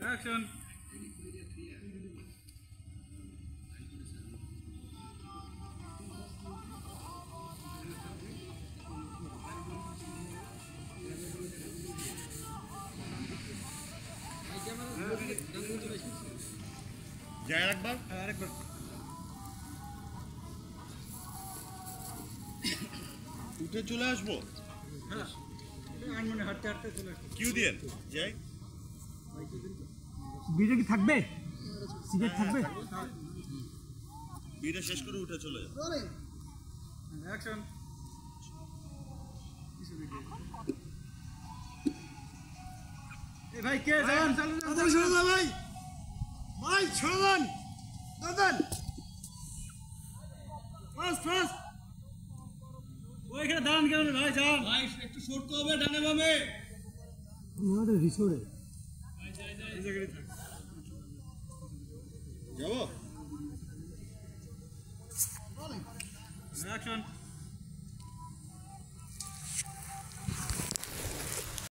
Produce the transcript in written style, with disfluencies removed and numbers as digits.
Action. যায় আরেকবার। আরেকবার। উঠে চলে আসবো। হ্যাঁ মানে হাঁটতে হাঁটতে চলে আসবো। কিউ দিয়েন যাই। বিড়ে কি থাকবে? সিগারেট থাকবে? বিটা শেষ করে উঠে চলে যাও। অ্যাকশন। ভাই কে যান? দাদা শুনুন না ভাই, ভাই শুনুন দাদা, ফাস্ট ফাস্ট। ওইখানে দাঁড়ান কেন ভাই? যান ভাই একটু সরতে হবে ডানে বামে। আমাদের রিসোর্টে যাবো। অ্যাকশন।